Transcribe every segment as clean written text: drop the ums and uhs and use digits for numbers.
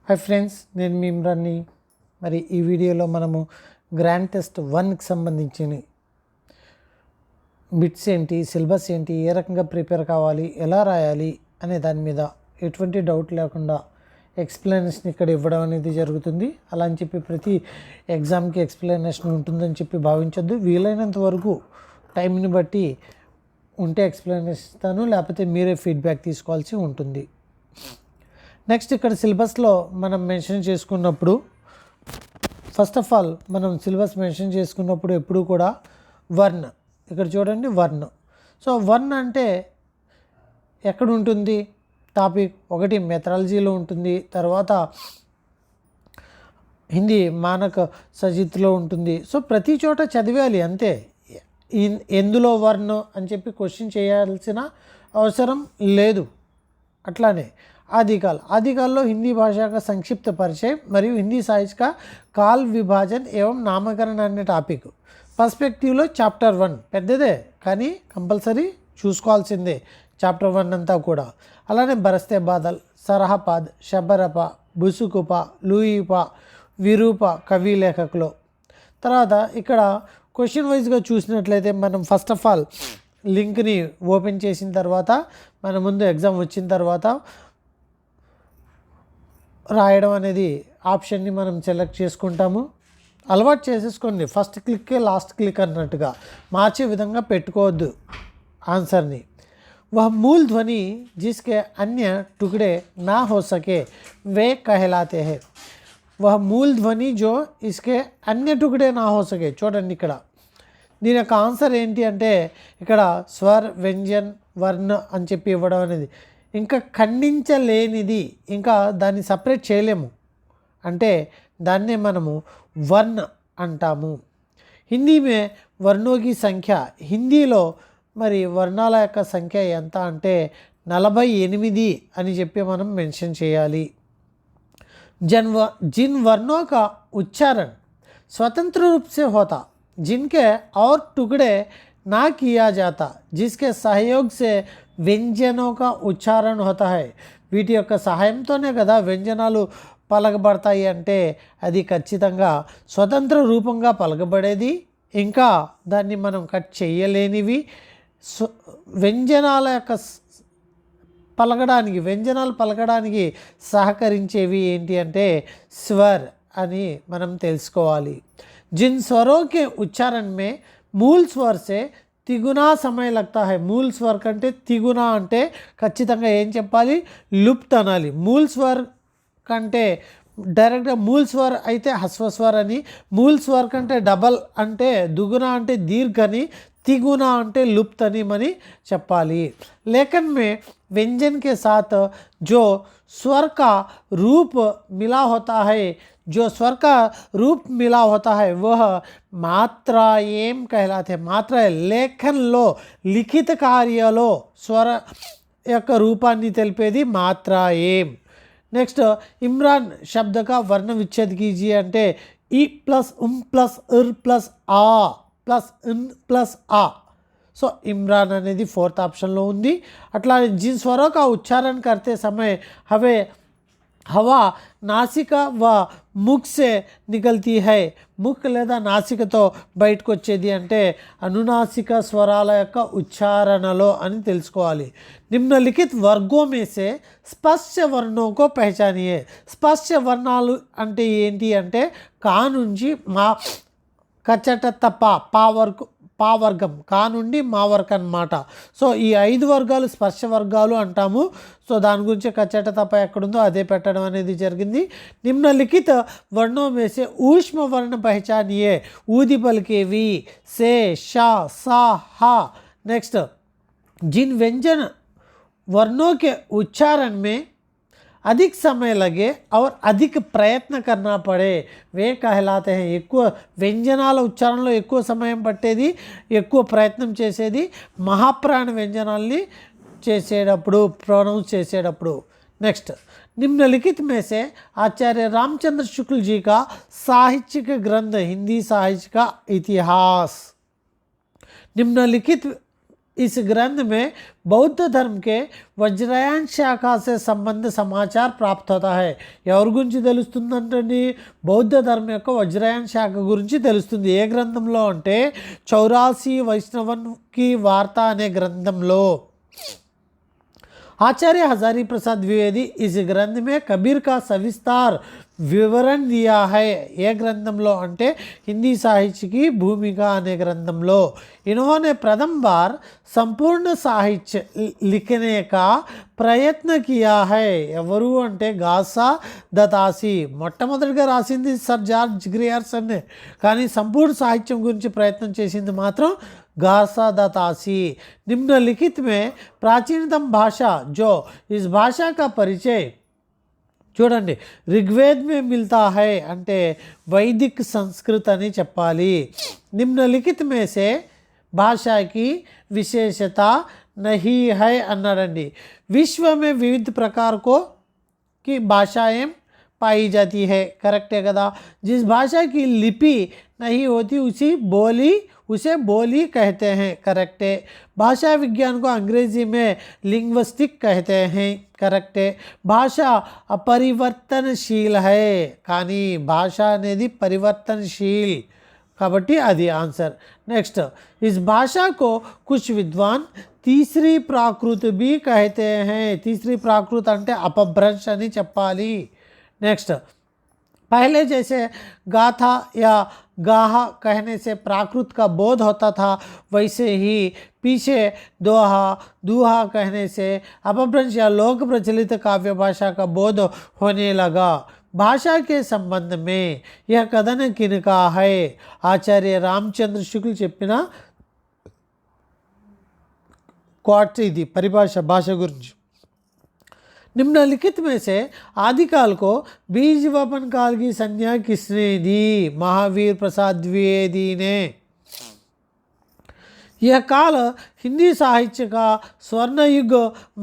Hi friends, నేను మీ ఇమ్రాన్ని. మరి ఈ వీడియోలో మనము గ్రాండ్ టెస్ట్ 1కి సంబంధించిన బిట్స్ ఏంటి, సిలబస్ ఏంటి, ఏ రకంగా ప్రిపేర్ కావాలి, ఎలా రాయాలి అనే దాని మీద ఎటువంటి డౌట్ లేకుండా ఎక్స్ప్లెనేషన్ ఇక్కడ ఇవ్వడం అనేది జరుగుతుంది. అలా అని చెప్పి ప్రతి ఎగ్జామ్కి ఎక్స్ప్లెనేషన్ ఉంటుందని చెప్పి భావించొద్దు. వీలైనంత వరకు టైంని బట్టి ఉంటే ఎక్స్ప్లెనేషన్ ఇస్తాను, లేకపోతే మీరే ఫీడ్బ్యాక్ తీసుకోవాల్సి ఉంటుంది. నెక్స్ట్ ఇక్కడ సిలబస్లో మనం మెన్షన్ చేసుకున్నప్పుడు, ఫస్ట్ ఆఫ్ ఆల్ మనం సిలబస్ మెన్షన్ చేసుకున్నప్పుడు ఎప్పుడు కూడా వర్న్, ఇక్కడ చూడండి వర్న్. సో వర్న్ అంటే ఎక్కడ ఉంటుంది టాపిక్? ఒకటి మెథడాలజీలో ఉంటుంది, తర్వాత హిందీ మానక సజిత్లో ఉంటుంది. సో ప్రతి చోట చదివాలి అంతే. ఎందులో వర్న్ అని చెప్పి క్వశ్చన్ చేయాల్సిన అవసరం లేదు. అట్లానే आदिकाल हिंदी भाषा का संक्षिप्त परिचय మరియు हिंदी साहित्य का काल विभाजन एवं नामकरण అనే టాపిక్ పర్స్పెక్టివ్లో చాప్టర్ 1 పెద్దదే, కానీ కంపల్సరీ చూసుకోవాల్సిందే చాప్టర్ 1 అంతా కూడా. అలానే బరస్తే బాదల్, సరహపాద్, శబరప, బుసుకుప, లూయిప, విరూప కవి లేఖకులు. తర్వాత ఇక్కడ క్వశ్చన్ వైజ్గా చూసినట్లయితే మనం ఫస్ట్ ఆఫ్ ఆల్ లింక్ని ఓపెన్ చేసిన తర్వాత మన ముందు ఎగ్జామ్ వచ్చిన తర్వాత రాయడం అనేది ఆప్షన్ని మనం సెలెక్ట్ చేసుకుంటాము. అలవాటు చేసేసుకోండి, ఫస్ట్ క్లిక్కే లాస్ట్ క్లిక్ అన్నట్టుగా మార్చే విధంగా పెట్టుకోవద్దు ఆన్సర్ని. वह मूल ध्वनि जिसके अन्य टुकड़े ना हो सके वे कहलाते हैं. वह मूल ध्वनि जो इसके अन्य टुकड़े ना हो सके. చూడండి ఇక్కడ దీని యొక్క ఆన్సర్ ఏంటి అంటే, ఇక్కడ స్వర్, వ్యంజన్, వర్ణ అని చెప్పి ఇవ్వడం అనేది ఇంకా ఖండించలేనిది, ఇంకా దాన్ని సపరేట్ చేయలేము అంటే దాన్నే మనము వర్ణ అంటాము. హిందీ మే వర్ణోకి సంఖ్య, హిందీలో మరి వర్ణాల యొక్క సంఖ్య ఎంత అంటే 48 అని చెప్పి మనం మెన్షన్ చేయాలి. जिन वर्णों का उच्चारण स्वतंत्र रूप से होता, जिनके और टुकड़े ना किया जाता, जिसके सहयोग से వ్యంజనో కా ఉచ్చారణ హోతా హై. వీటి యొక్క సహాయంతోనే కదా వ్యంజనాలు పలకబడతాయి అంటే అది ఖచ్చితంగా స్వతంత్ర రూపంగా పలకబడేది, ఇంకా దాన్ని మనం కట్ చేయలేనివి. వ్యంజనాల యొక్క వ్యంజనాలు పలకడానికి సహకరించేవి ఏంటి అంటే స్వర్ అని మనం తెలుసుకోవాలి. జిన్ స్వరో కే ఉచ్చారణ మే మూల్ స్వర్ సే తిగునా సమయం లగ్తా హై. మూల్ స్వర్ కంటే తిగునా అంటే ఖచ్చితంగా ఏం చెప్పాలి? లుప్త్ అనాలి. మూల్ స్వర్ కంటే డైరెక్ట్గా మూల్ స్వర్ అయితే హస్వస్వర్ అని, మూల్ స్వర్ కంటే డబల్ అంటే దుగునా అంటే దీర్ఘ అని, తిగునా అంటే లుప్త్ అని మని చెప్పాలి. లేఖన్ మే व्यंजन के साथ जो स्वर का रूप मिला होता है, जो स्वर का रूप मिला होता है वह మాత్రాయేం कहलाते हैं. మాత్ర లేఖన్లో, లిఖిత కార్యలో స్వర యొక్క రూపాన్ని తెలిపేది మాత్రాయేం. నెక్స్ట్ ఇమ్రాన్ శబ్ద కా వర్ణ విచ్ఛేద్ కీజియే అంటే ఈ ప్లస్ ప్లస్ ఇర్ ప్లస్ ఆ ప్లస్ ఇన్ ప్లస్ ఆ. సో ఇమ్రాన్ అనేది 4th ఆప్షన్లో ఉంది. అట్లా जिन स्वरों का उच्चारण करते समय हवा नासिका व मुख से निकलती है. ముక్ లేదా నాసికతో బయటకు వచ్చేది అంటే అనునాసిక స్వరాల యొక్క ఉచ్చారణలో అని తెలుసుకోవాలి. నిమ్నలిఖిత్ వర్గో మే సే స్పర్శ వర్ణో కో పహచానియే. స్పర్శ వర్ణాలు అంటే ఏంటి అంటే కా నుంచి మా, కచట తప్ప, పా వర్గం, కా నుండి మా వరకు అన్నమాట. సో ఈ 5 వర్గాలు స్పర్శ వర్గాలు అంటాము. సో దాని గురించి కచ్చట తప్ప ఎక్కడుందో అదే పెట్టడం అనేది జరిగింది. నిమ్నలిఖిత వర్ణో మేసే ఊష్మ వర్ణ పహచానియే. ఊది పలికేవి సే, షా, సా, హా. నెక్స్ట్ जिन व्यंजन वर्णों के उच्चारण में अधिक समय लगे और अधिक ప్రయత్న करना पड़े वे कहलाते हैं. ఎక్కువ వ్యంజనాల ఉచ్చారణలో ఎక్కువ సమయం పట్టేది, ఎక్కువ ప్రయత్నం చేసేది మహాప్రాణ వ్యంజనాల్ని చేసేటప్పుడు, ప్రొనౌన్స్ చేసేటప్పుడు. నెక్స్ట్ निम्नलिखित में से आचार्य रामचंद्र शुक्ल जी का साहित्यिक ग्रंथ हिंदी साहित्य का इतिहास. निम्नलिखित इस ग्रंथ में बौद्ध धर्म के वज्रयान शाखा से संबंध समाचार प्राप्त होता है. ఎవరి గురించి తెలుస్తుందంటే బౌద్ధ ధర్మం యొక్క వజ్రయాన్ శాఖ గురించి తెలుస్తుంది. ఏ గ్రంథంలో అంటే 84 వైష్ణవన్ కి వార్త అనే గ్రంథంలో. आचार्य हजारी प्रसाद द्विवेदी इस ग्रंथ में कबीर का सविस्तार विवरण दिया है. ये ग्रंथंलो अंटे हिंदी साहित्य की भूमिका अने ग्रंथंलो इन्होंने प्रथम बार संपूर्ण साहित्य लिखने का प्रयत्न किया है. ఎవరు అంటే గాసా దతాసి మొట్టమొదటిగా రాసింది సర్ జార్జ్ గ్రియర్సన్, కానీ సంపూర్ణ సాహిత్యం గురించి ప్రయత్నం చేసింది మాత్రం गासा दतासी. निम्नलिखित में प्राचीनतम भाषा जो इस भाषा का परिचय చూడండి ऋग्वेद में मिलता है అంటే वैदिक संस्कृत అని చెప్పాలి. निम्नलिखित में से भाषा की विशेषता नहीं है అన్నాడండి. विश्व में विविध प्रकार को की भाषाएं पाई जाती है. करेक्ट है కదా. जिस भाषा की लिपि नहीं होती उसे बोली कहते हैं. करेक्ट है. भाषा विज्ञान को अंग्रेजी में लिंग्विस्टिक कहते हैं. करेक्ट है. भाषा अपरिवर्तनशील है, కానీ భాష అనేది పరివర్తనशील కాబట్టి అది ఆన్సర్. నెక్స్ట్ इस भाषा को कुछ विद्वान तीसरी प्राकृत भी कहते हैं. तीसरी प्राकृत అంటే अपभ्रंश అని చెప్పాలి. नेक्स्ट पहले जैसे गाथा या गाहा कहने से प्राकृत का बोध होता था, वैसे ही पीछे दोहा दूहा कहने से अपभ्रंश या लोक प्रचलित काव्य भाषा का बोध होने लगा. भाषा के संबंध में यह कथन किनका है? आचार्य रामचंद्र शुक्ल చెప్పిన क्वाट ఇది పరిభాష భాష గురించి. निम्नलिखित में से आदिकाल को बीज वपन काल की संज्ञा किसने दी? महावीर प्रसाद द्विवेदी ने. यह काल हिंदी साहित्य का स्वर्ण युग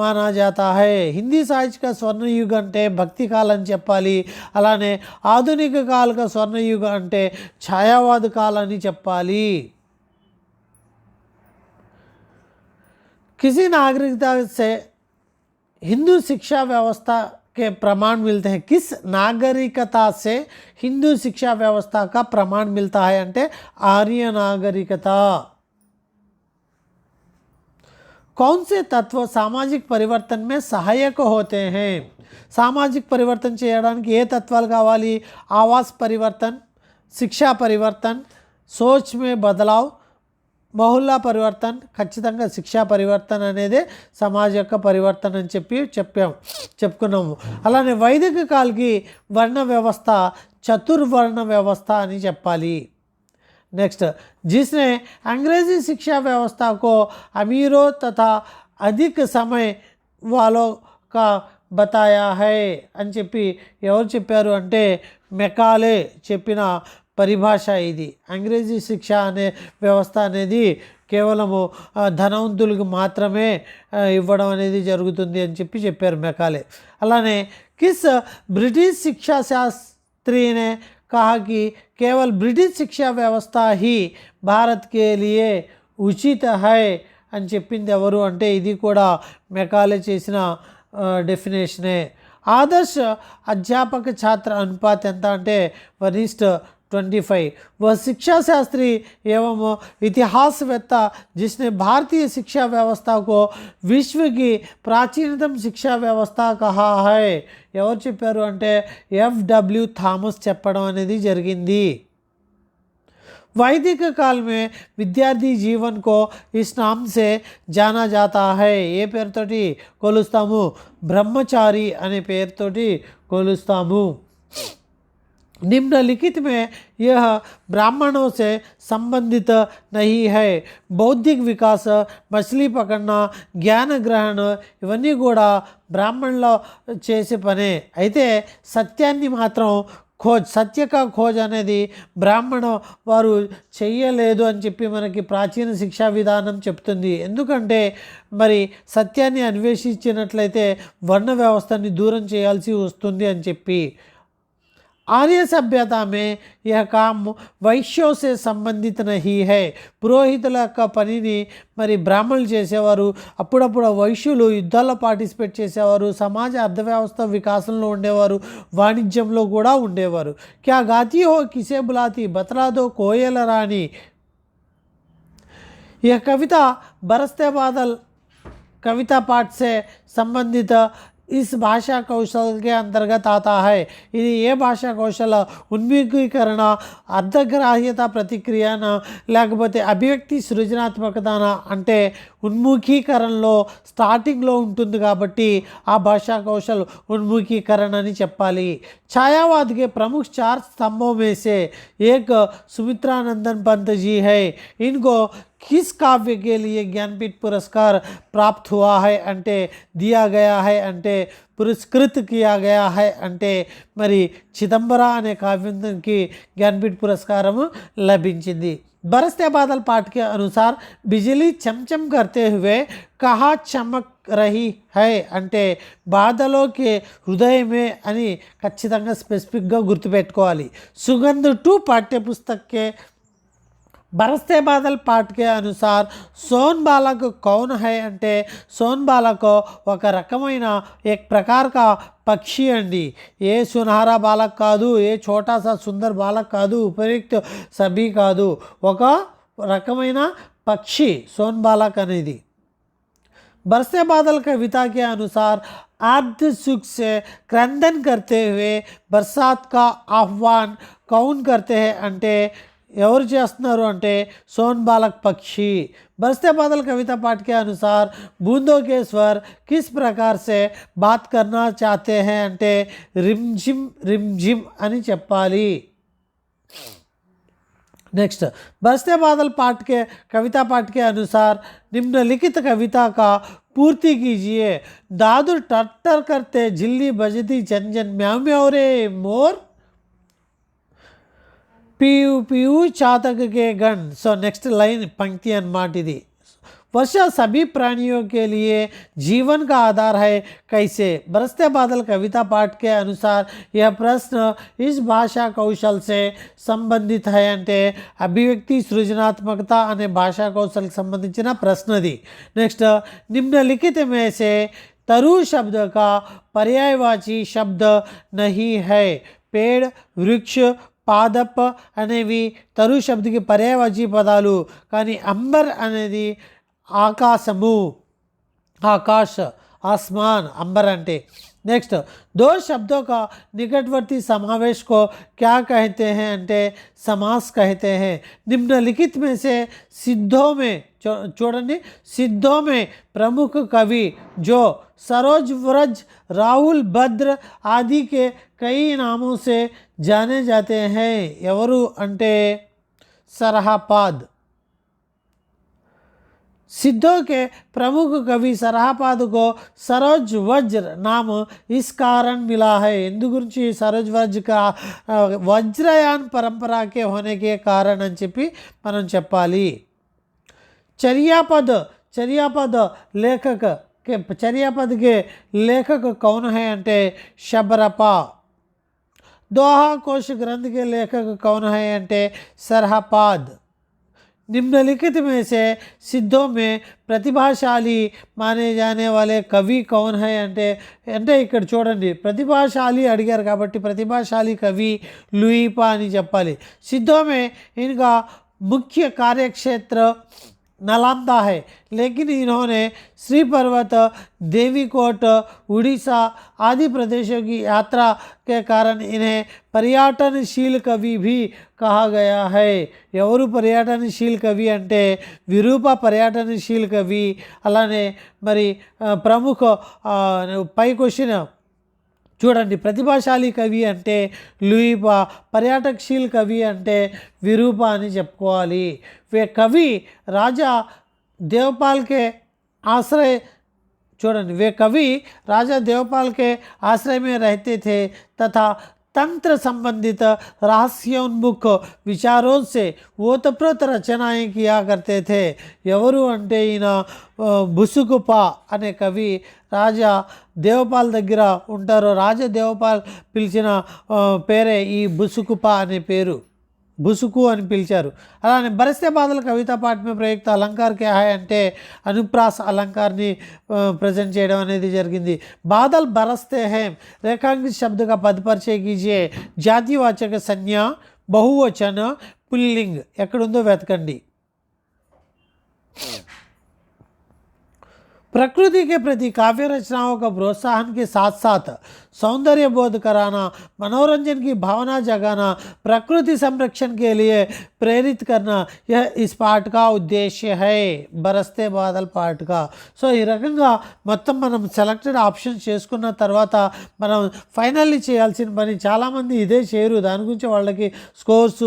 माना जाता है. हिंदी साहित्य का स्वर्ण युग అంటే భక్తి కాలం అని చెప్పాలి. అలానే ఆధునిక కాల का स्वर्ण युग అంటే ఛాయావాద కాలం అని చెప్పాలి. किसी नागरिकता से हिंदू शिक्षा व्यवस्था के प्रमाण मिलते हैं. किस नागरिकता से हिंदू शिक्षा व्यवस्था का प्रमाण मिलता है అంటే आर्य नागरिकता. कौन से तत्व सामाजिक परिवर्तन में सहायक होते हैं? सामाजिक परिवर्तन చేయడానికి ఏ తత్వాలు కావాలి? आवास परिवर्तन, शिक्षा परिवर्तन, सोच में बदलाव, మహుల్లా పరివర్తన్. ఖచ్చితంగా శిక్షా పరివర్తన అనేది సమాజ యొక్క పరివర్తన అని చెప్పుకున్నాము. అలానే వైదిక కాల్కి వర్ణ వ్యవస్థ చతుర్వర్ణ వ్యవస్థ అని చెప్పాలి. नेक्स्ट जिसने अंग्रेजी शिक्षा व्यवस्था को अमीरों तथा अधिक समय वालों का बताया है అని చెప్పి ఎవరు చెప్పారు అంటే మెకాలే చెప్పిన పరిభాష ఇది. అంగ్రేజీ శిక్ష అనే వ్యవస్థ అనేది కేవలము ధనవంతులకు మాత్రమే ఇవ్వడం అనేది జరుగుతుంది అని చెప్పారు మెకాలే. అలానే किस ब्रिटिश शिक्षा शास्त्री ने कहा कि केवल ब्रिटिश शिक्षा व्यवस्था ही भारत के लिए उचित है అని చెప్పింది ఎవరు అంటే ఇది కూడా మెకాలే చేసిన డెఫినేషనే. ఆదర్శ అధ్యాపక ఛాత్ర అనుపాత ఎంత అంటే 1:25. वह शिक्षा शास्त्री एवं इतिहासवेत्ता जिसने भारतीय शिक्षा व्यवस्था को विश्व की प्राचीनतम शिक्षा व्यवस्था कहा है. ఎవరు చెప్పారు అంటే FW థామస్ చెప్పడం అనేది జరిగింది. वैदिक काल में विद्यार्थी जीवन को इस नाम से जाना जाता है. ఏ పేరుతోటి కొలుస్తాము? బ్రహ్మచారి అనే పేరుతోటి కొలుస్తాము. निम्नलिखित में यह ब्राह्मणों से संबंधित नहीं है. बौद्धिक विकास, मछली पकड़ना, ज्ञान ग्रहण ఇవన్నీ కూడా బ్రాహ్మణులు చేసే పనే. అయితే సత్యాన్ని మాత్రం సత్యక ఖోజ్ అనేది బ్రాహ్మణ వారు చెయ్యలేదు అని చెప్పి మనకి ప్రాచీన శిక్షా విధానం చెప్తుంది. ఎందుకంటే మరి సత్యాన్ని అన్వేషించినట్లయితే వర్ణ వ్యవస్థని దూరం చేయాల్సి వస్తుంది అని చెప్పి. आर्य सभ्यता में यह काम వైశ్యో से సంబంధిత नहीं है. పురోహితుల యొక్క పనిని మరి బ్రాహ్మణులు చేసేవారు. అప్పుడప్పుడు వైశ్యులు యుద్ధాల్లో పార్టిసిపేట్ చేసేవారు. సమాజ అర్థవ్యవస్థ వికాసంలో ఉండేవారు. వాణిజ్యంలో కూడా ఉండేవారు. క్యా గాతి హో కిసే బులాతి బతలా దో కోయల రాణి. यह कविता बरसते बादल कविता पाठ से संबंधित इस भाषा कौशल के अंतर्गत आता है. ఇది ఏ భాషా కౌశల ఉన్ముఖీకరణ, అర్ధగ్రాహ్యత ప్రతిక్రియన, లేకపోతే అభివ్యక్తి సృజనాత్మకతన అంటే ఉన్ముఖీకరణలో స్టార్టింగ్లో ఉంటుంది కాబట్టి ఆ భాషా కౌశల్ उन्मुखीकरण అని చెప్పాలి. छायावाद के प्रमुख 4 स्तंभों में से एक सुमित्रानंदन पंत जी है. इनको किस काव्य के लिए ज्ञानपीठ पुरस्कार प्राप्त हुआ है అంటే दिया गया है అంటే पुरस्कृत किया गया है అంటే మరి చిదంబర అనే కావ్యానికి జ్ఞానపీఠ పురస్కారం లభించింది. बरसते बादल पाठ के अनुसार बिजली चमचम करते हुए कहाँ चमक रही है అంటే బాధలో के हृदय में అని ఖచ్చితంగా స్పెసిఫిక్గా గుర్తుపెట్టుకోవాలి. సుగంధ్ 2 पाठ्यपुस्तक के बरसते बादल पाठ के अनुसार सोन बालक कौन है అంటే सोन बालक ఒక రకమైన एक प्रकार का పక్షి అండి. ఏ సునహరా బాలక్ కాదు, ఏ ఛోటా సా సుందర్ బాలక్ కాదు, ఉపయుక్త సభీ కాదు, ఒక రకమైన పక్షి సోన్ బాలక్ అనేది. बरसते बादल कविता के अनुसार आर्द्र सुख से क्रंदन करते हुए बरसात का आह्वान कौन करते हैं అంటే ఎవరు చేస్తున్నారు అంటే सोन बालक पक्षी. बरसते बादल कविता पाठ के अनुसार बूंदों के स्वर किस प्रकार से बात करना चाहते हैं అంటే रिमझिम అని చెప్పాలి. नेक्स्ट बरसते बादल पाठ के कविता पाठ के अनुसार निम्नलिखित कविता का पूर्ति कीजिए. दादुर टट्टर करते झिल्ली बजती जन जन म्याऊ म्याऊ रे मोर पीयू पीयू चातक के गण. सो नेक्स्ट लाइन पंक्ति अनమాట ఇది. वर्षा सभी प्राणियों के लिए जीवन का आधार है कैसे. बरसते बादल कविता पाठ के अनुसार यह प्रश्न इस भाषा कौशल से संबंधित है అంటే అభివ్యక్తి సృజనాత్మకత అనే భాషా కౌశల్ సంబంధించిన ప్రశ్నది. నెక్స్ట్ निम्नलिखित में से तरु शब्द का पर्यायवाची शब्द नहीं है. पेड़, वृक्ष, పాదప్ అనేవి తరు శబ్దకి పర్యాయవాచి పదాలు. కానీ అంబర్ అనేది ఆకాశము, ఆకాశ, आसमान अंबर अंटे. नेक्स्ट दो शब्दों का निकटवर्ती समावेश को क्या कहते हैं अंटे समास कहते हैं. निम्नलिखित में से सिद्धों में చూడండి सिद्धों में प्रमुख कवि जो सरोज व्रज राहुल भद्र आदि के कई नामों से जाने जाते हैं ఎవరు అంటే सरहापाद. सिद्धों के प्रमुख कवि सरहापाद को सरोज वज्र नाम इस कारण मिला है. इंदु गुరించి सरोज वज्र का वज्रयान परंपरा के होने के कारण అని చెప్పి మనం చెప్పాలి. चर्यापद लेखक के चर्यापद के लेखक कौन है अंटे शबरपा. दोहा कोश ग्रंथ के लेखक कौन है अंटे सरहापाद. निम्नलिखित में से सिद्धों में प्रतिभाशाली माने जाने वाले कवि कौन है అంటే అంటే ఇక్కడ చూడండి ప్రతిభాశాలి అడిగారు కాబట్టి ప్రతిభాశాలి కవి లూయిపా అని చెప్పాలి. सिद्धों में इनका मुख्य कार्यक्षेत्र नालंदा है, लेकिन इन्होंने श्री पर्वत, देवीकोट, उड़ीसा आदि प्रदेशों की यात्रा के कारण इन्हें पर्यटनशील कवि भी कहा गया है. ఎవరు పర్యటనశీల కవి అంటే విరూప పర్యటనశీల కవి. అలానే మరి ప్రముఖ పై క్వశ్చన్ చూడండి ప్రతిభాశాలి కవి అంటే లూయిపా, పర్యాటకశీల్ కవి అంటే విరూప అని చెప్పుకోవాలి. वे कवि राजा देवपाल के आश्रय చూడండి वे कवि राजा देवपाल के आश्रय में रहते थे तथा तंत्र संबंधित रहस्योन्मुख विचारों से ओतप्रोत रचनाएं किया करते थे। ఎవరు అంటే ఈయన బుసుకుపా అనే కవి రాజా దేవపాల్ దగ్గర ఉంటారు. రాజా దేవపాల్ పిలిచిన పేరే ఈ బుసుకుపా అనే పేరు, బుసుకు అని పిలిచారు. అలానే బరస్తే బాదల్ కవితా పాఠ में प्रयुक्त अलंकार क्या है అంటే అనుప్రాస అలంకార్ని ప్రజెంట్ చేయడం అనేది జరిగింది. బాదల్ బరస్తే హే రేఖాంకిత शब्द का पद परिचय कीजिए. జాతివాచక సంజ్ఞ, బహువచన, పుల్లింగ్ ఎక్కడుందో వెతకండి. प्रकृति के प्रति काव्य रचनाओं का प्रोत्साहन के साथ साथ सौंदर्य बोध कराना, मनोरंजन की भावना जगाना, प्रकृति संरक्षण के लिए प्रेरित करना, यह इस पाठ का उद्देश्य है. बरसते बादल पाठ का. సో ఈ రకంగా మొత్తం మనం సెలెక్టెడ్ ఆప్షన్ చేసుకున్న తర్వాత మనం ఫైనల్లీ చేయాల్సిన పని, చాలామంది ఇదే చేయరు, దాని గురించి వాళ్ళకి స్కోర్స్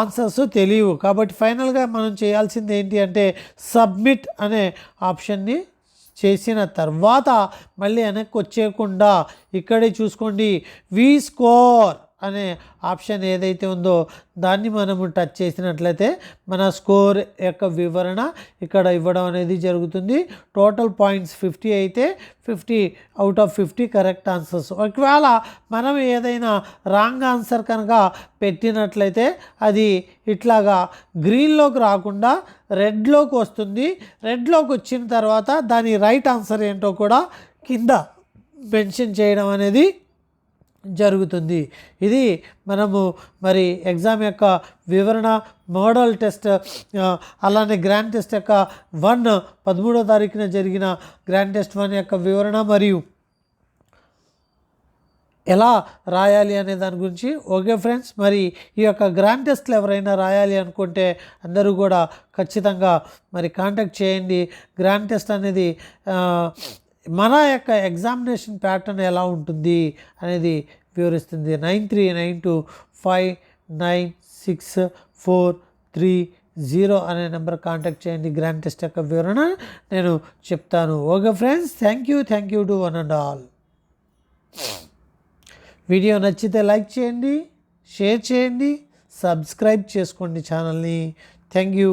ఆన్సర్స్ తెలియవు. కాబట్టి ఫైనల్గా మనం చేయాల్సింది ఏంటి అంటే సబ్మిట్ అనే ఆప్షన్ని చేసిన తర్వాత మళ్ళీ వెనక్కి వచ్చేయకుండా ఇక్కడే చూసుకోండి, వి స్కోర్ అనే ఆప్షన్ ఏదైతే ఉందో దాన్ని మనము టచ్ చేసినట్లయితే మన స్కోర్ యొక్క వివరణ ఇక్కడ ఇవ్వడం అనేది జరుగుతుంది. టోటల్ పాయింట్స్ 50 అయితే 50 అవుట్ ఆఫ్ 50 కరెక్ట్ ఆన్సర్స్. ఒకవేళ మనం ఏదైనా రాంగ్ ఆన్సర్ కనుక పెట్టినట్లయితే అది ఇట్లాగా గ్రీన్లోకి రాకుండా రెడ్లోకి వస్తుంది. రెడ్లోకి వచ్చిన తర్వాత దాని రైట్ ఆన్సర్ ఏంటో కూడా కింద మెన్షన్ చేయడం అనేది జరుగుతుంది. ఇది మనము మరి ఎగ్జామ్ యొక్క వివరణ, మోడల్ టెస్ట్, అలానే గ్రాండ్ టెస్ట్ యొక్క 13వ తారీఖున జరిగిన గ్రాండ్ టెస్ట్ 1 యొక్క వివరణ మరియు ఎలా రాయాలి అనే దాని గురించి. ఓకే ఫ్రెండ్స్, మరి ఈ యొక్క గ్రాండ్ టెస్ట్లు ఎవరైనా రాయాలి అనుకుంటే అందరూ కూడా ఖచ్చితంగా మరి కాంటాక్ట్ చేయండి. గ్రాండ్ టెస్ట్ అనేది మన యొక్క ఎగ్జామినేషన్ ప్యాటర్న్ ఎలా ఉంటుంది అనేది వివరిస్తుంది. 9392596430 అనే నెంబర్ కాంటాక్ట్ చేయండి. గ్రాండ్ టెస్ట్ యొక్క వివరణ నేను చెప్తాను. Okay friends, thank you to one and all. Video నచ్చితే లైక్ చేయండి, షేర్ చేయండి, సబ్స్క్రైబ్ చేసుకోండి ఛానల్ని. Thank you.